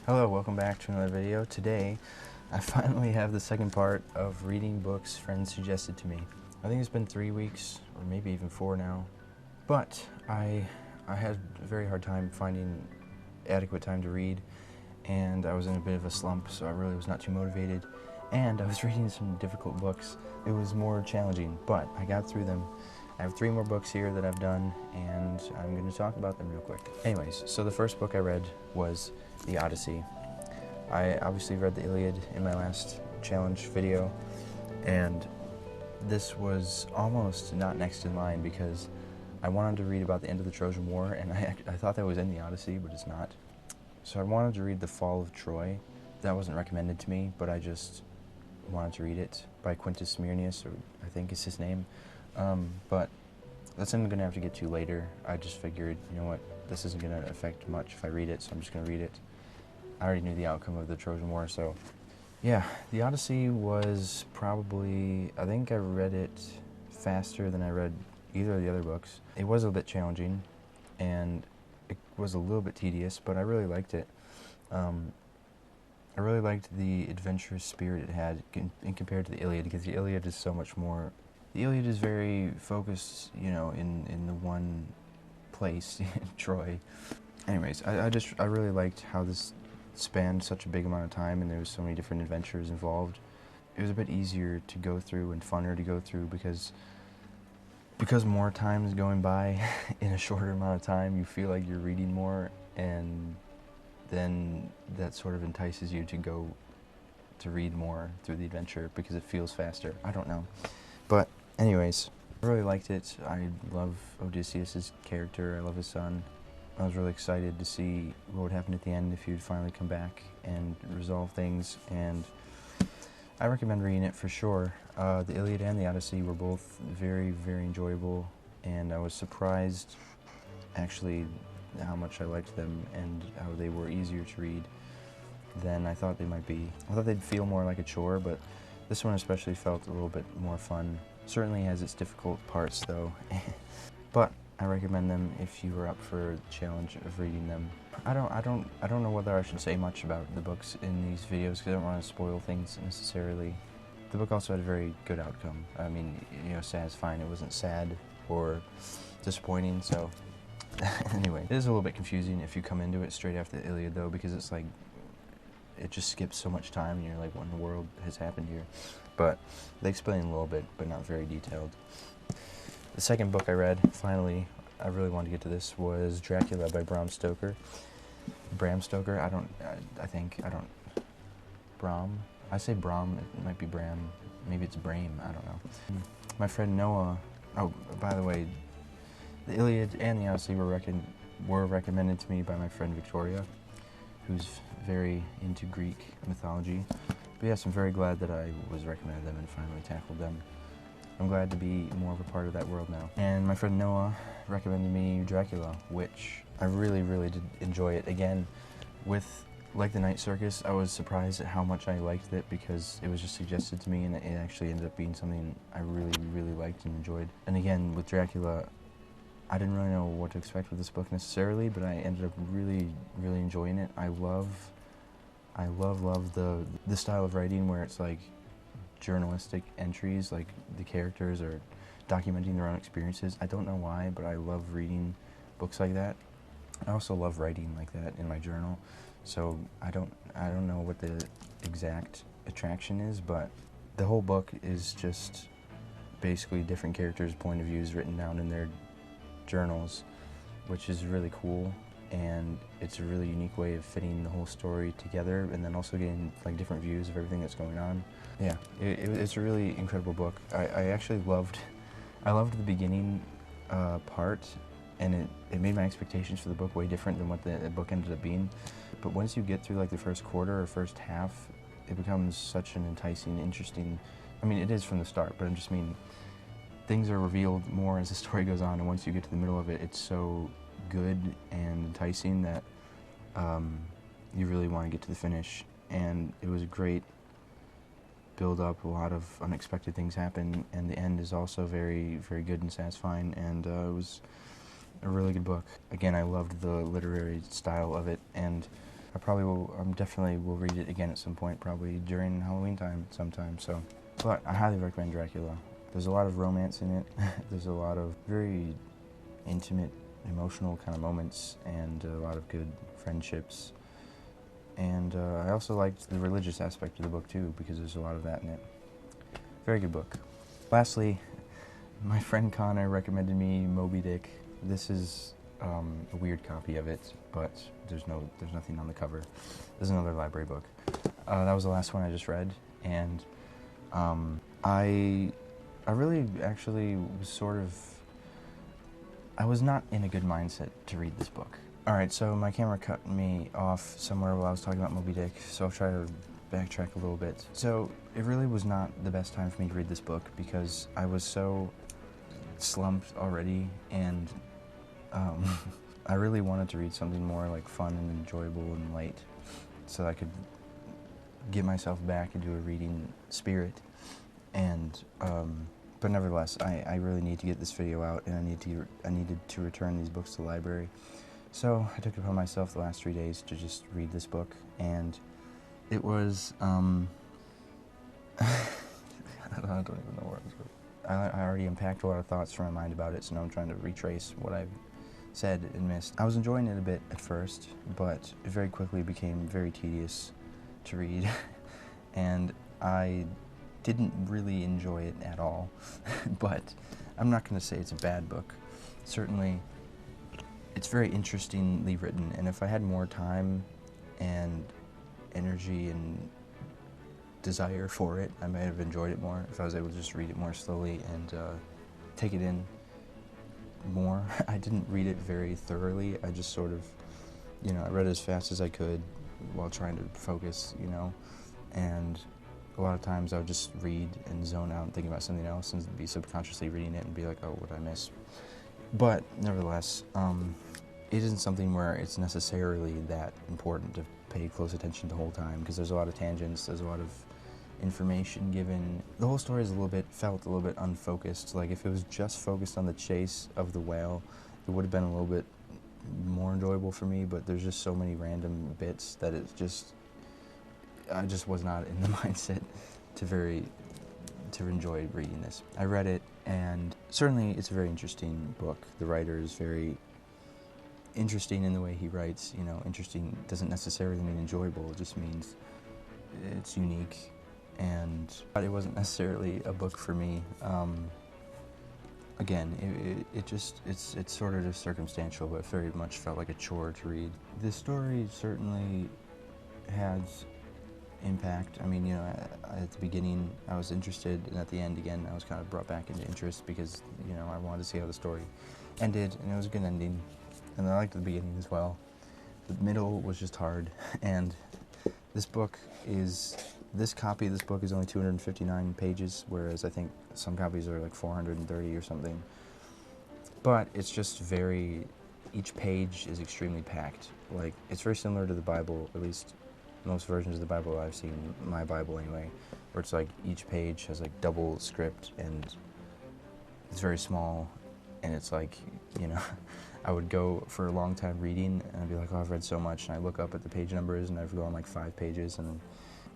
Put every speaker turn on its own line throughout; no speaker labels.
Hello, welcome back to another video. Today, I finally have the second part of reading books friends suggested to me. I think it's been 3 weeks, or maybe even 4 now, but I had a very hard time finding adequate time to read, and I was in a bit of a slump, so I really was not too motivated, and I was reading some difficult books. It was more challenging, but I got through them. I have 3 more books here that I've done, and I'm going to talk about them real quick. Anyways, so the first book I read was the Odyssey. I obviously read the Iliad in my last challenge video, and this was almost not next in line because I wanted to read about the end of the Trojan War, and I thought that was in the Odyssey, but it's not. So I wanted to read The Fall of Troy. That wasn't recommended to me, but I just wanted to read it by Quintus Smyrnius, or I think is his name. But that's something I'm going to have to get to later. I just figured, you know what, this isn't going to affect much if I read it, so I'm just going to read it. I already knew the outcome of the Trojan War, so yeah. The Odyssey was probably, I think I read it faster than I read either of the other books. It was a bit challenging, and it was a little bit tedious, but I really liked it. I really liked the adventurous spirit it had in compared to the Iliad, because the Iliad is so much more. The Iliad is very focused, you know, in the one place, Troy. Anyways, I really liked how this spanned such a big amount of time, and there was so many different adventures involved. It was a bit easier to go through and funner to go through because more time is going by in a shorter amount of time. You feel like you're reading more, and then that sort of entices you to read more through the adventure because it feels faster. I don't know. But anyways, I really liked it. I love Odysseus' character. I love his son. I was really excited to see what would happen at the end if he would finally come back and resolve things, and I recommend reading it for sure. The Iliad and the Odyssey were both very, very enjoyable, and I was surprised actually how much I liked them and how they were easier to read than I thought they might be. I thought they'd feel more like a chore, but this one especially felt a little bit more fun. Certainly has its difficult parts though, but I recommend them if you are up for the challenge of reading them. I don't know whether I should say much about the books in these videos because I don't want to spoil things necessarily. The book also had a very good outcome. I mean, you know, sad is fine. It wasn't sad or disappointing, so anyway. It is a little bit confusing if you come into it straight after the Iliad though, because it's like, it just skips so much time and you're like, what in the world has happened here? But they explain a little bit, but not very detailed. The second book I read, finally, I really wanted to get to this, was Dracula by Bram Stoker. Bram Stoker? Bram? I say Bram, it might be Bram. Maybe it's Brame, I don't know. My friend Noah, oh, by the way, the Iliad and the Odyssey were recommended to me by my friend Victoria, who's very into Greek mythology. But yes, I'm very glad that I was recommended them and finally tackled them. I'm glad to be more of a part of that world now. And my friend Noah recommended me Dracula, which I really, really did enjoy it. Again, with like the Night Circus, I was surprised at how much I liked it because it was just suggested to me, and it actually ended up being something I really, really liked and enjoyed. And again, with Dracula, I didn't really know what to expect with this book necessarily, but I ended up really, really enjoying it. I love the style of writing where it's like journalistic entries, like the characters are documenting their own experiences. I don't know why, but I love reading books like that. I also love writing like that in my journal, so I don't know what the exact attraction is, but the whole book is just basically different characters' point of views written down in their journals, which is really cool, and it's a really unique way of fitting the whole story together and then also getting like different views of everything that's going on. Yeah, it's a really incredible book. I actually loved the beginning part, and it made my expectations for the book way different than what the book ended up being. But once you get through like the first quarter or first half, it becomes such an enticing, interesting, I mean it is from the start, but I just mean things are revealed more as the story goes on, and once you get to the middle of it, it's so good and enticing that you really want to get to the finish. And it was a great build up, a lot of unexpected things happen, and the end is also very, very good and satisfying, and it was a really good book. Again, I loved the literary style of it, and I I probably will, definitely will read it again at some point, probably during Halloween time sometime, so. But I highly recommend Dracula. There's a lot of romance in it. There's a lot of very intimate, emotional kind of moments, and a lot of good friendships. And I also liked the religious aspect of the book too, because there's a lot of that in it. Very good book. Lastly, my friend Connor recommended me Moby Dick. This is a weird copy of it, but there's nothing on the cover. There's another library book. That was the last one I just read, and I really actually was sort of, I was not in a good mindset to read this book. Alright, so my camera cut me off somewhere while I was talking about Moby Dick, so I'll try to backtrack a little bit. So it really was not the best time for me to read this book because I was so slumped already, and I really wanted to read something more like fun and enjoyable and light so that I could get myself back into a reading spirit. And but nevertheless, I really need to get this video out, and I needed to return these books to the library. So I took it upon myself the last 3 days to just read this book, and it was I don't even know where I was. I already unpacked a lot of thoughts from my mind about it, so now I'm trying to retrace what I've said and missed. I was enjoying it a bit at first, but it very quickly became very tedious to read, and I didn't really enjoy it at all. But I'm not going to say it's a bad book. Certainly, it's very interestingly written, and if I had more time and energy and desire for it, I might have enjoyed it more if I was able to just read it more slowly and take it in more. I didn't read it very thoroughly. I just sort of, I read it as fast as I could while trying to focus, and a lot of times I would just read and zone out and think about something else and be subconsciously reading it and be like, oh, what did I miss? But nevertheless, it isn't something where it's necessarily that important to pay close attention the whole time, because there's a lot of tangents, there's a lot of information given. The whole story is felt a little bit unfocused. Like if it was just focused on the chase of the whale, it would have been a little bit more enjoyable for me, but there's just so many random bits that I just was not in the mindset to enjoy reading this. I read it, and certainly it's a very interesting book. The writer is very interesting in the way he writes. Interesting doesn't necessarily mean enjoyable, it just means it's unique, but it wasn't necessarily a book for me. Again, it's sort of just circumstantial, but it very much felt like a chore to read. The story certainly has impact. I mean, at the beginning I was interested, and at the end again I was kind of brought back into interest because, I wanted to see how the story ended, and it was a good ending, and I liked the beginning as well. The middle was just hard, and this copy of this book is only 259 pages, whereas I think some copies are like 430 or something. But it's just each page is extremely packed. Like, it's very similar to the Bible, at least most versions of the Bible I've seen, my Bible anyway, where it's like each page has like double script, and it's very small, and it's like, I would go for a long time reading, and I'd be like, oh, I've read so much, and I look up at the page numbers, and I've gone like 5 pages, and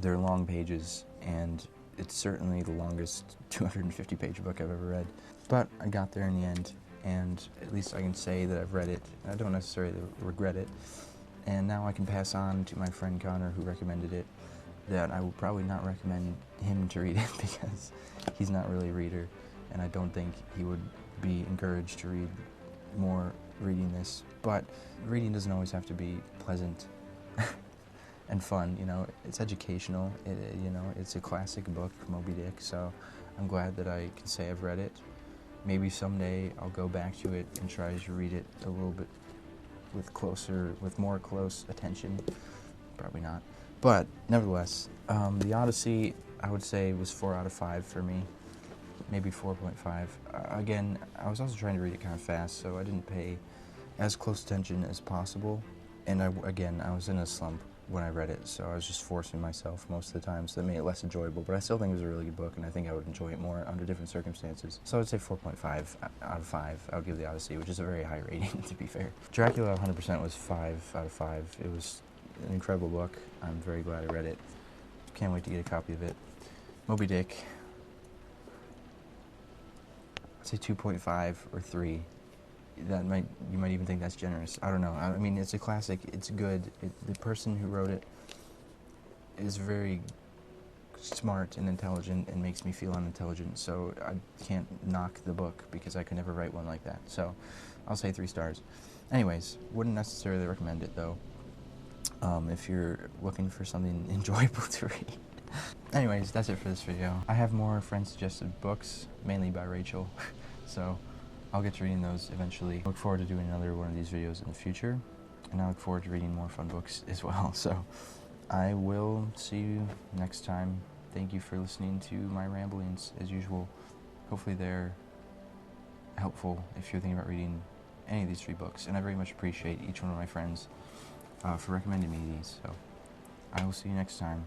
they're long pages, and it's certainly the longest 250-page book I've ever read. But I got there in the end, and at least I can say that I've read it. I don't necessarily regret it. And now I can pass on to my friend Connor, who recommended it, that I will probably not recommend him to read it because he's not really a reader, and I don't think he would be encouraged to read more reading this. But reading doesn't always have to be pleasant and fun, it's educational, it's a classic book, Moby Dick, so I'm glad that I can say I've read it. Maybe someday I'll go back to it and try to read it a little bit with more close attention. Probably not. But nevertheless, the Odyssey, I would say, was 4 out of 5 for me. Maybe 4.5. Again, I was also trying to read it kind of fast, so I didn't pay as close attention as possible. And I was in a slump when I read it, so I was just forcing myself most of the time, so that made it less enjoyable. But I still think it was a really good book, and I think I would enjoy it more under different circumstances. So I would say 4.5 out of 5. I would give the Odyssey, which is a very high rating, to be fair. Dracula 100% was 5 out of 5. It was an incredible book. I'm very glad I read it. Can't wait to get a copy of it. Moby Dick, I'd say 2.5 or 3. You might even think that's generous. I don't know. I mean, it's a classic. It's good. The person who wrote it is very smart and intelligent and makes me feel unintelligent, so I can't knock the book because I could never write one like that. So I'll say 3 stars. Anyways, wouldn't necessarily recommend it though, if you're looking for something enjoyable to read. Anyways, that's it for this video. I have more friend-suggested books, mainly by Rachel, so I'll get to reading those eventually. I look forward to doing another one of these videos in the future, and I look forward to reading more fun books as well. So I will see you next time. Thank you for listening to my ramblings, as usual. Hopefully they're helpful if you're thinking about reading any of these 3 books, and I very much appreciate each one of my friends for recommending me these. So I will see you next time.